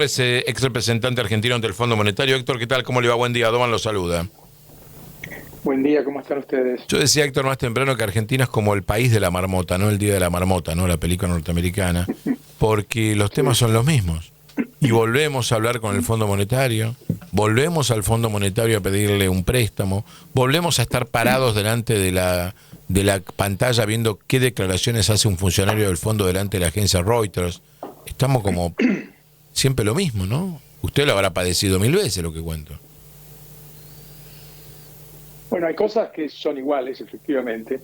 Es ex representante argentino ante el Fondo Monetario. Héctor, ¿qué tal? ¿Cómo le va? Buen día. Doman lo saluda. Buen día, ¿cómo están ustedes? Yo decía, Héctor, más temprano que Argentina es como el país de la marmota, no el día de la marmota, no la película norteamericana, porque los temas Sí. son los mismos. Y volvemos a hablar con el Fondo Monetario, volvemos al Fondo Monetario a pedirle un préstamo, volvemos a estar parados delante de la pantalla viendo qué declaraciones hace un funcionario del fondo delante de la agencia Reuters. Estamos como siempre lo mismo, ¿no? Usted lo habrá padecido 1000 veces lo que cuento. Bueno, hay cosas que son iguales, efectivamente.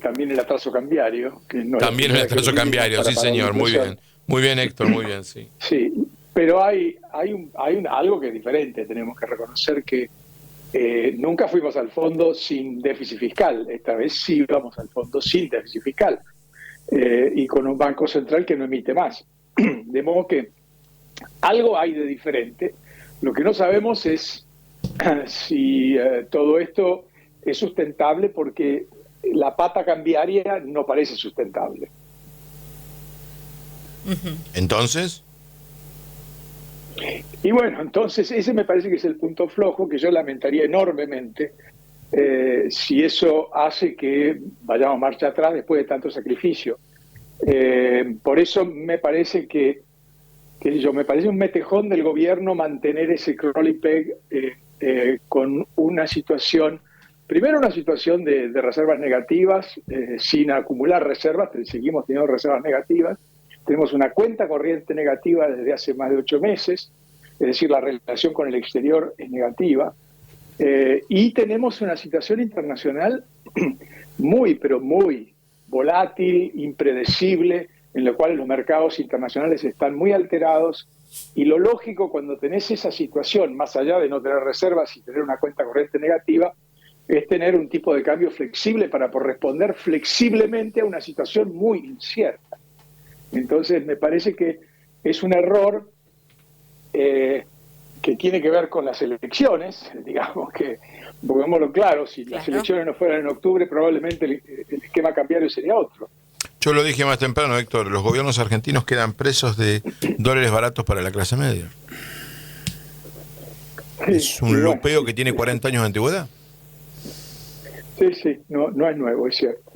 También el atraso cambiario, que no es la También el primera que lo atraso vivimos cambiario, sí para la señor, muy inflación. bien. Muy bien, Héctor, muy bien, sí. Sí, pero algo que es diferente. Tenemos que reconocer que nunca fuimos al fondo sin déficit fiscal. Esta vez sí vamos al fondo sin déficit fiscal. Y con un banco central que no emite más. De modo que algo hay de diferente. Lo que no sabemos es si todo esto es sustentable, porque la pata cambiaria no parece sustentable. Entonces, Y bueno, entonces ese me parece que es el punto flojo que yo lamentaría enormemente si eso hace que vayamos marcha atrás después de tanto sacrificio. Por eso me parece me parece un metejón del gobierno mantener ese crawl peg con una situación, primero una situación de reservas negativas, sin acumular reservas, seguimos teniendo reservas negativas, tenemos una cuenta corriente negativa desde hace más de 8 meses, es decir, la relación con el exterior es negativa, y tenemos una situación internacional muy, pero muy volátil, impredecible, en la cual los mercados internacionales están muy alterados, y lo lógico cuando tenés esa situación, más allá de no tener reservas y tener una cuenta corriente negativa, es tener un tipo de cambio flexible para responder flexiblemente a una situación muy incierta. Entonces me parece que es un error que tiene que ver con las elecciones, digamos que, pongámoslo claro, si las elecciones no fueran en octubre, probablemente el esquema cambiario sería otro. yo lo dije más temprano, Héctor, los gobiernos argentinos quedan presos de dólares baratos para la clase media. Es un Bueno, lupeo que tiene 40 años de antigüedad. sí, no es nuevo, es cierto.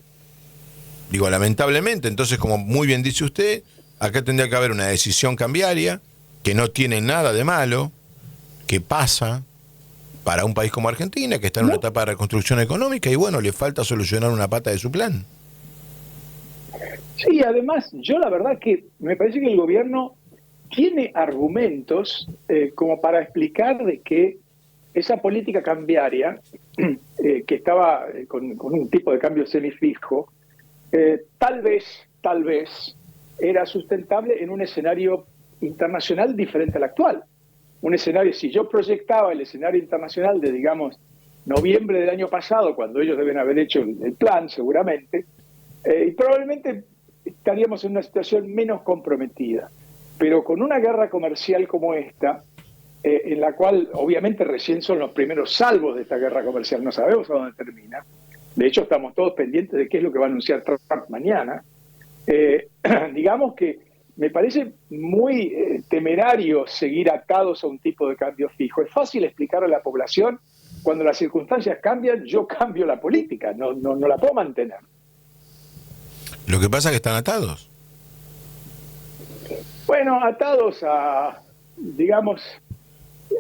Digo, lamentablemente, entonces, como muy bien dice usted, acá tendría que haber una decisión cambiaria que no tiene nada de malo, que pasa para un país como Argentina, que está en una No, etapa de reconstrucción económica y bueno, le falta solucionar una pata de su plan. sí, además, yo la verdad que me parece que el gobierno tiene argumentos como para explicar de que esa política cambiaria, que estaba con un tipo de cambio semifijo, tal vez, era sustentable en un escenario internacional diferente al actual. Un escenario, si yo proyectaba el escenario internacional de, digamos, noviembre del año pasado, cuando ellos deben haber hecho el plan, seguramente, y probablemente estaríamos en una situación menos comprometida. Pero con una guerra comercial como esta, en la cual obviamente recién son los primeros salvos de esta guerra comercial, no sabemos a dónde termina. De hecho, estamos todos pendientes de qué es lo que va a anunciar Trump mañana. Digamos que me parece muy temerario seguir atados a un tipo de cambio fijo. Es fácil explicar a la población, cuando las circunstancias cambian, yo cambio la política, no la puedo mantener. Lo que pasa es que están atados. Bueno, atados a, digamos,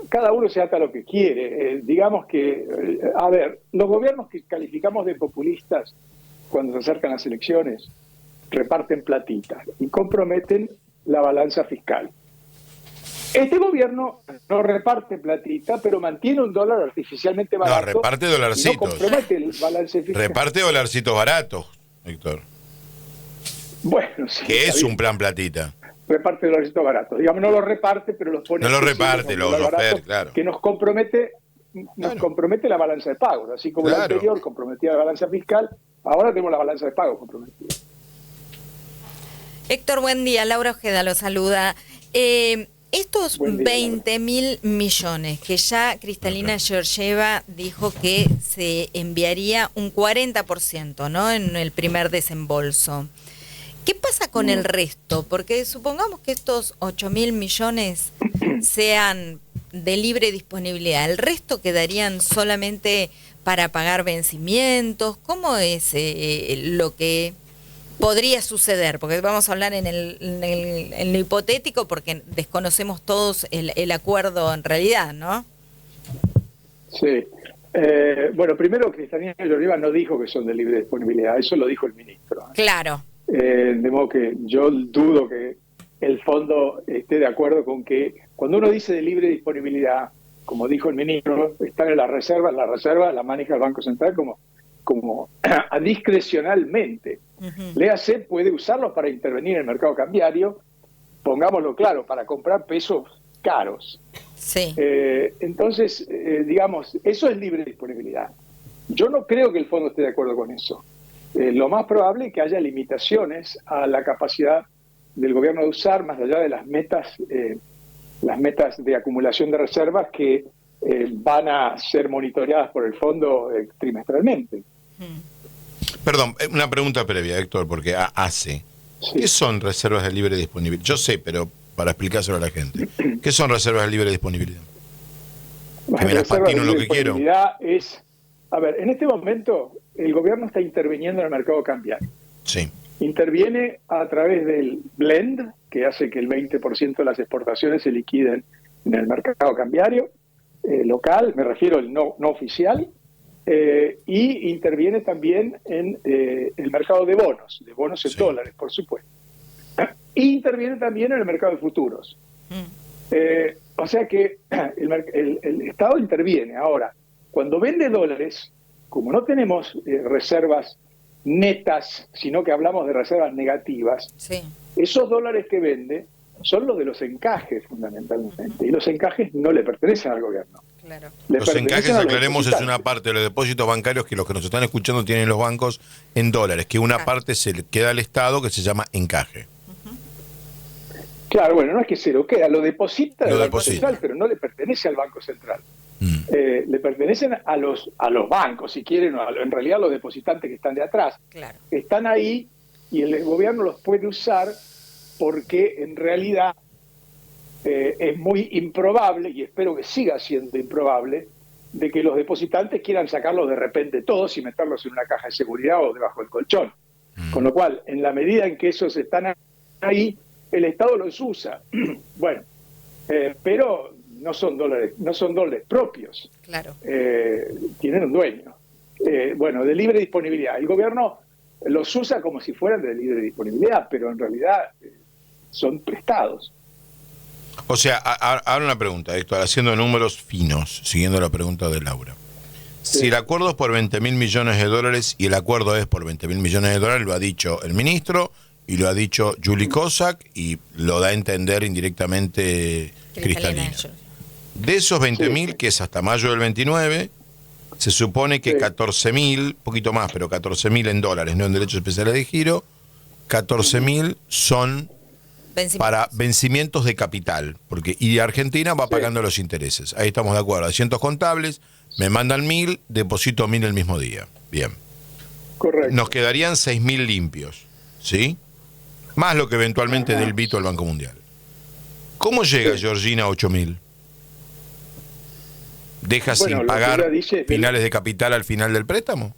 cada uno se ata a lo que quiere. Digamos que, a ver, los gobiernos que calificamos de populistas cuando se acercan las elecciones reparten platita y comprometen la balanza fiscal. Este gobierno no reparte platita, pero mantiene un dólar artificialmente No, barato reparte y no dolarcitos. compromete el balance fiscal. Reparte dolarcitos baratos, Héctor. Bueno, sí, Que está es un bien. plan platita. Reparte dolaritos baratos. Digamos, no los reparte, pero los pone No lo flexibles a reparte, un los dólar barato oferta, claro. que nos compromete Claro. la balanza de pagos. Así como Claro. la anterior comprometía la balanza fiscal, ahora tenemos la balanza de pagos comprometida. Héctor, buen día. Laura Ojeda lo saluda. Estos Buen día, 20.000 millones que ya Cristalina Georgieva dijo que se enviaría un 40%, ¿no?, en el primer desembolso. ¿Qué pasa con el resto? Porque supongamos que estos 8.000 millones sean de libre disponibilidad. ¿El resto quedarían solamente para pagar vencimientos? ¿Cómo es lo que podría suceder? Porque vamos a hablar en lo hipotético porque desconocemos todos el acuerdo en realidad, ¿no? Sí. Bueno, primero, Cristalina Georgieva no dijo que son de libre disponibilidad, eso lo dijo el ministro. Claro. De modo que yo dudo que el fondo esté de acuerdo con que cuando uno dice de libre disponibilidad, como dijo el ministro, están en las reservas la maneja el Banco Central como discrecionalmente. Léase, puede usarlos para intervenir en el mercado cambiario, pongámoslo claro, para comprar pesos caros. Sí. Entonces, digamos, eso es libre disponibilidad. Yo no creo que el fondo esté de acuerdo con eso. Lo más probable es que haya limitaciones a la capacidad del gobierno de usar, más allá de las metas de acumulación de reservas que van a ser monitoreadas por el fondo trimestralmente. Perdón, una pregunta previa, Héctor, porque Sí. ¿qué son reservas de libre disponibilidad? Yo sé, pero para explicárselo a la gente. ¿Qué son reservas de libre disponibilidad? Que me las patino lo que quiero. A ver, en este momento el gobierno está interviniendo en el mercado cambiario. Sí. Interviene a través del blend, que hace que el 20% de las exportaciones se liquiden en el mercado cambiario local, me refiero al no oficial, y interviene también en el mercado de bonos en dólares, por supuesto. Y interviene también en el mercado de futuros. O sea que el Estado interviene. Ahora, cuando vende dólares, como no tenemos reservas netas, sino que hablamos de reservas negativas, esos dólares que vende son los de los encajes fundamentalmente, y los encajes no le pertenecen al gobierno. Claro. Los encajes, aclaremos, es una parte de los depósitos bancarios que los que nos están escuchando tienen los bancos en dólares, que una parte se le queda al Estado, que se llama encaje. Claro, bueno, no es que se lo queda, lo deposita el Banco Central, pero no le pertenece al Banco Central. Le pertenecen a los bancos, si quieren, en realidad los depositantes que están de atrás. Claro. Están ahí y el gobierno los puede usar porque en realidad es muy improbable, y espero que siga siendo improbable, de que los depositantes quieran sacarlos de repente todos y meterlos en una caja de seguridad o debajo del colchón. Con lo cual, en la medida en que esos están ahí, el Estado los usa. Bueno, pero no son dólares propios. Claro. Tienen un dueño. Bueno, de libre disponibilidad. El gobierno los usa como si fueran de libre disponibilidad, pero en realidad son prestados. O sea, ahora una pregunta, Héctor, haciendo números finos, siguiendo la pregunta de Laura. Sí. Si el acuerdo es por 20.000 millones de dólares y el acuerdo es por 20.000 millones de dólares, lo ha dicho el ministro y lo ha dicho Julie Kosak y lo da a entender indirectamente Cristalina. De esos 20.000, que es hasta mayo del 29, se supone que 14.000, poquito más, pero 14.000 en dólares, no en derechos especiales de giro, 14.000 son para vencimientos de capital, y Argentina va pagando los intereses. Ahí estamos de acuerdo. Asientos contables, me mandan 1.000, deposito 1.000 el mismo día. Bien. Correcto. Nos quedarían 6.000 limpios, ¿sí? Más lo que eventualmente dé el Vito al Banco Mundial. ¿Cómo llega Georgina a 8.000? ¿Deja sin pagar finales de capital al final del préstamo?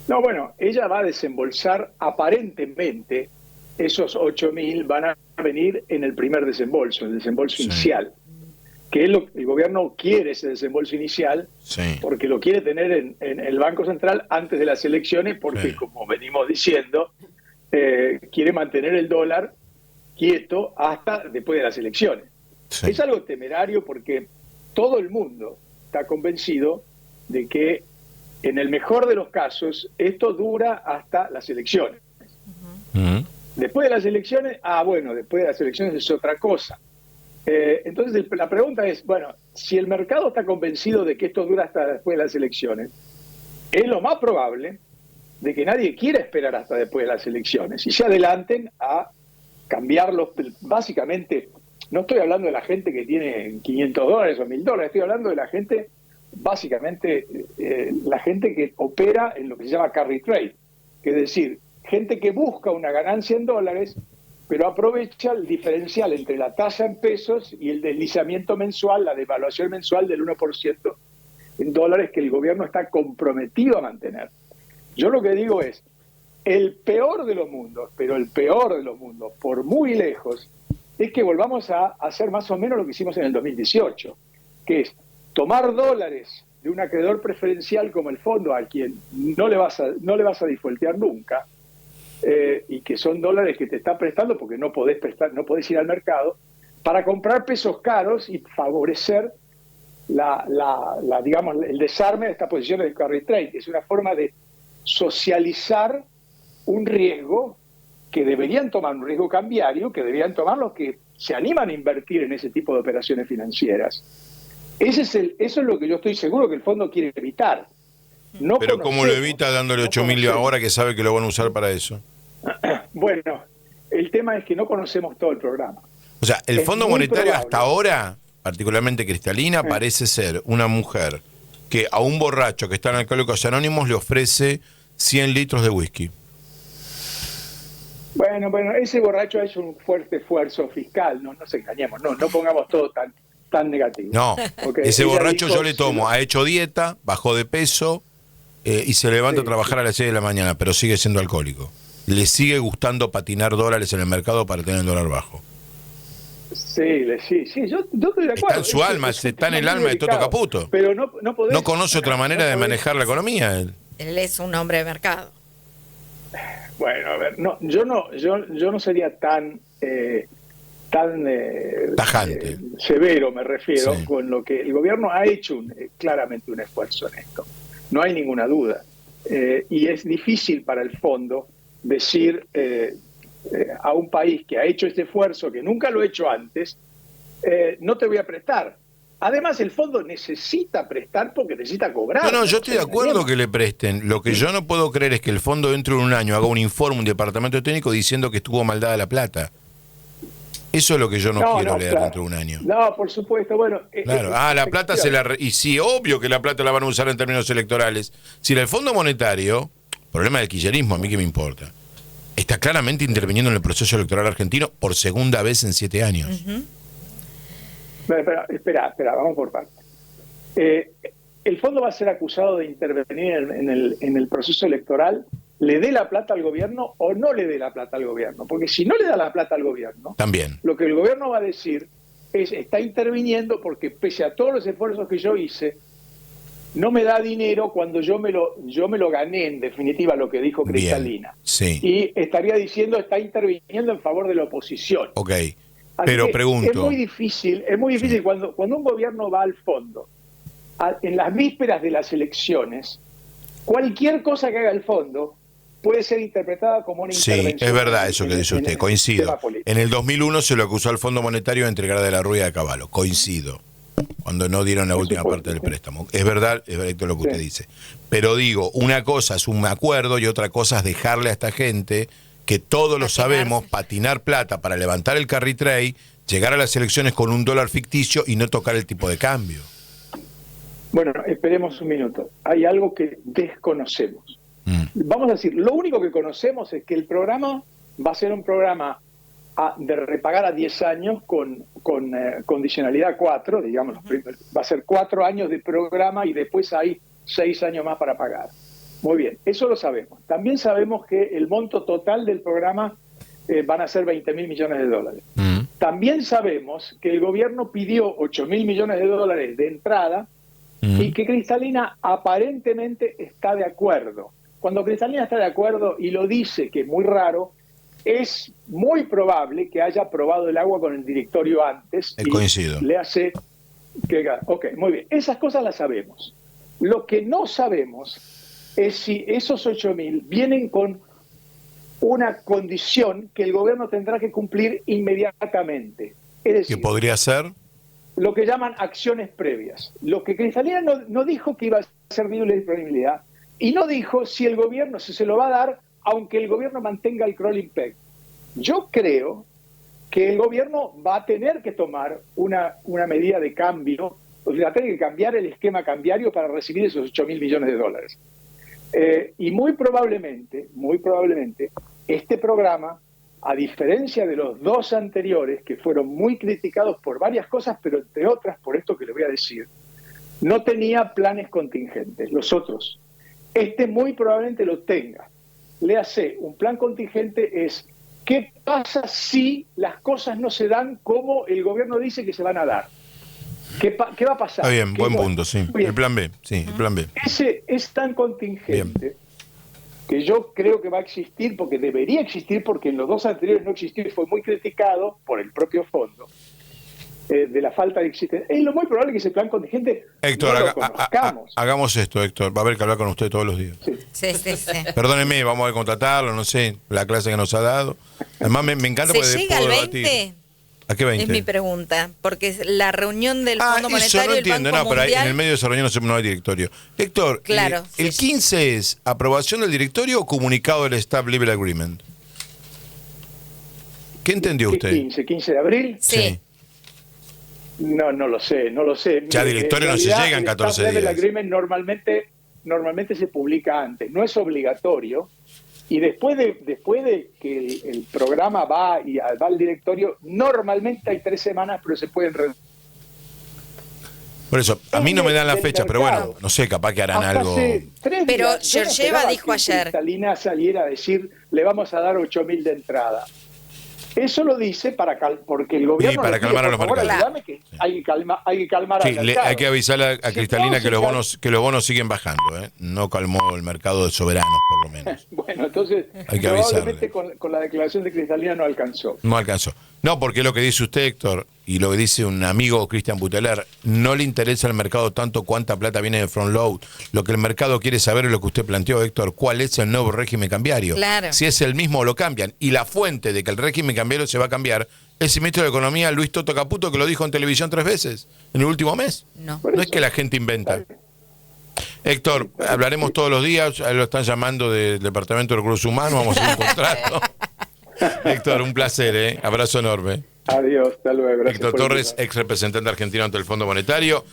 No, bueno, ella va a desembolsar aparentemente. Esos 8.000 van a venir en el primer desembolso, el desembolso inicial. Que es el gobierno quiere ese desembolso inicial, porque lo quiere tener en el Banco Central antes de las elecciones, porque como venimos diciendo, quiere mantener el dólar quieto hasta después de las elecciones. Es algo temerario porque todo el mundo está convencido de que en el mejor de los casos esto dura hasta las elecciones. Después de las elecciones, después de las elecciones es otra cosa. Entonces la pregunta es, bueno, si el mercado está convencido de que esto dura hasta después de las elecciones, es lo más probable de que nadie quiera esperar hasta después de las elecciones y se adelanten a cambiarlos. Básicamente, no estoy hablando de la gente que tiene $500 o $1.000, estoy hablando de la gente, básicamente, la gente que opera en lo que se llama carry trade, que es decir, gente que busca una ganancia en dólares, pero aprovecha el diferencial entre la tasa en pesos y el deslizamiento mensual, la devaluación mensual del 1% en dólares que el gobierno está comprometido a mantener. Yo lo que digo es, el peor de los mundos, pero el peor de los mundos, por muy lejos, es que volvamos a hacer más o menos lo que hicimos en el 2018, que es tomar dólares de un acreedor preferencial como el fondo, a quien no le vas a defaultear nunca, y que son dólares que te está prestando porque no podés ir al mercado, para comprar pesos caros y favorecer digamos, el desarme de estas posiciones de carry trade. Es una forma de socializar un riesgo que deberían tomar, un riesgo cambiario, que deberían tomar los que se animan a invertir en ese tipo de operaciones financieras. Eso es lo que yo estoy seguro que el fondo quiere evitar. No Pero ¿cómo lo evita dándole 8.000 ahora que sabe que lo van a usar para eso? Bueno, el tema es que no conocemos todo el programa. O sea, el Es Fondo muy Monetario probable. hasta ahora, particularmente Cristalina, parece ser una mujer que a un borracho que está en Alcohólicos Anónimos le ofrece 100 litros de whisky. Bueno, ese borracho ha hecho un fuerte esfuerzo fiscal, no nos engañemos, no pongamos todo tan negativo. No, Okay. ese Ella borracho dijo, yo le tomo, ha hecho dieta, bajó de peso y se levanta a trabajar a las 6 de la mañana, pero sigue siendo alcohólico. Le sigue gustando patinar dólares en el mercado para tener el dólar bajo. Sí, yo estoy de acuerdo. Está en su alma, está en el alma de Toto Caputo. Pero no podés, No conoce otra manera no de podés. manejar la economía. Él. Él es un hombre de mercado. Bueno, a ver, yo no sería tan Tajante. severo, me refiero, Sí. con lo que el gobierno ha hecho claramente un esfuerzo en esto. No hay ninguna duda. Y es difícil para el fondo decir a un país que ha hecho este esfuerzo, que nunca lo ha hecho antes, no te voy a prestar. Además, el fondo necesita prestar porque necesita cobrar. No, yo estoy de acuerdo que le presten. Lo que yo no puedo creer es que el fondo dentro de un año haga un informe, un departamento técnico diciendo que estuvo mal dada la plata. Eso es lo que yo no quiero leer claro. dentro de un año. No, por supuesto, bueno. Claro, la plata y sí, obvio que la plata la van a usar en términos electorales. Si el Fondo Monetario, problema del kirchnerismo, a mí qué me importa, está claramente interviniendo en el proceso electoral argentino por segunda vez en 7 años. Espera, vamos por partes. El fondo va a ser acusado de intervenir en el proceso electoral, le dé la plata al gobierno o no le dé la plata al gobierno. Porque si no le da la plata al gobierno, También. lo que el gobierno va a decir es, está interviniendo porque pese a todos los esfuerzos que yo hice, no me da dinero cuando yo me lo gané, en definitiva, lo que dijo Cristalina. Bien, sí. Y estaría diciendo, está interviniendo en favor de la oposición. Ok, Así pero que pregunto. Es muy difícil Sí. cuando un gobierno va al fondo, en las vísperas de las elecciones, cualquier cosa que haga el fondo puede ser interpretada como una Sí, intervención. es verdad eso que dice en usted, el coincido. sistema político. En el 2001 se lo acusó al Fondo Monetario de entregar de la Rueda de Caballo, coincido, cuando no dieron la Por última supuesto, parte del sí. préstamo. Es verdad lo que usted dice. Pero digo, una cosa es un acuerdo y otra cosa es dejarle a esta gente, que todos lo sabemos, patinar plata para levantar el carry trade, llegar a las elecciones con un dólar ficticio y no tocar el tipo de cambio. Bueno, esperemos un minuto. Hay algo que desconocemos. Vamos a decir, lo único que conocemos es que el programa va a ser un programa de repagar a 10 años con condicionalidad 4, digamos, va a ser 4 años de programa y después hay 6 años más para pagar. Muy bien, eso lo sabemos. También sabemos que el monto total del programa van a ser 20.000 millones de dólares. También sabemos que el gobierno pidió 8.000 millones de dólares de entrada y que Cristalina aparentemente está de acuerdo. Cuando Cristalina está de acuerdo y lo dice, que es muy raro, es muy probable que haya probado el agua con el directorio antes. Y coincido. le hace que... Ok, muy bien. Esas cosas las sabemos. Lo que no sabemos es si esos 8.000 vienen con una condición que el gobierno tendrá que cumplir inmediatamente. Es decir, ¿Qué podría ser? lo que llaman acciones previas. Lo que Cristalina no dijo que iba a ser libre disponibilidad y no dijo si el gobierno se lo va a dar, aunque el gobierno mantenga el crawling peg. Yo creo que el gobierno va a tener que tomar una medida de cambio, o sea, va a tener que cambiar el esquema cambiario para recibir esos 8.000 millones de dólares. Y muy probablemente, este programa, a diferencia de los dos anteriores, que fueron muy criticados por varias cosas, pero entre otras por esto que le voy a decir, no tenía planes contingentes, los otros. Este muy probablemente lo tenga. Léase, un plan contingente es ¿qué pasa si las cosas no se dan como el gobierno dice que se van a dar? ¿Qué va a pasar? Está bien, buen punto, sí. El plan B, sí, el plan B. Ese es tan contingente que yo creo que va a existir, porque debería existir, porque en los dos anteriores no existió y fue muy criticado por el propio fondo, de la falta de existencia. Es lo muy probable que ese plan contingente Héctor, no lo conozcamos. hagamos esto, Héctor. Va a haber que hablar con usted todos los días. Sí. Perdóneme, vamos a contratarlo, no sé, la clase que nos ha dado. Además, me encanta porque ¿Se llega al puedo 20? debatir. ¿A qué 20? Es mi pregunta, porque la reunión del Fondo eso Monetario no y el entiendo, Banco no, pero Mundial... en el medio de esa reunión no hay directorio. Héctor, Claro, ¿el sí. 15 es aprobación del directorio o comunicado del Staff Level Agreement? ¿Qué entendió ¿Qué usted? 15 de abril? Sí. No lo sé. Ya directorio no se llega en 14 días. El agreement normalmente se publica antes, no es obligatorio, y después de que el programa va al directorio, normalmente hay 3 semanas, pero se pueden reducir. Por eso, a mí no me dan la Del fecha, pero mercado. bueno, no sé, capaz que harán Hasta algo. hace 3 Pero días, yo no Georgieva esperaba dijo que ayer. Cristalina saliera a decir, le vamos a dar 8.000 de entrada. Eso lo dice porque el gobierno... para le pide, calmar a por los favor, mercados. ayúdame, que hay que calmar Sí, al mercado. hay que avisarle a Cristalina que los bonos siguen bajando, ¿eh? No calmó el mercado de soberanos, por lo menos. Bueno, entonces Hay que probablemente avisarle. con la declaración de Cristalina no alcanzó. No alcanzó. No, porque lo que dice usted, Héctor, y lo que dice un amigo, Cristian Buteler, no le interesa al mercado tanto cuánta plata viene de front load. Lo que el mercado quiere saber es lo que usted planteó, Héctor, cuál es el nuevo régimen cambiario. Claro. Si es el mismo o lo cambian. Y la fuente de que el régimen cambiario se va a cambiar es el ministro de Economía, Luis Toto Caputo, que lo dijo en televisión 3 veces en el último mes. No. Por No eso. es que la gente inventa. Héctor, hablaremos todos los días, lo están llamando del Departamento de Recursos Humanos, vamos a hacer un contrato. Héctor, un placer, ¿eh? Abrazo enorme. Adiós, hasta luego. Gracias Héctor por Torres, invitarme. ex representante argentino ante el Fondo Monetario.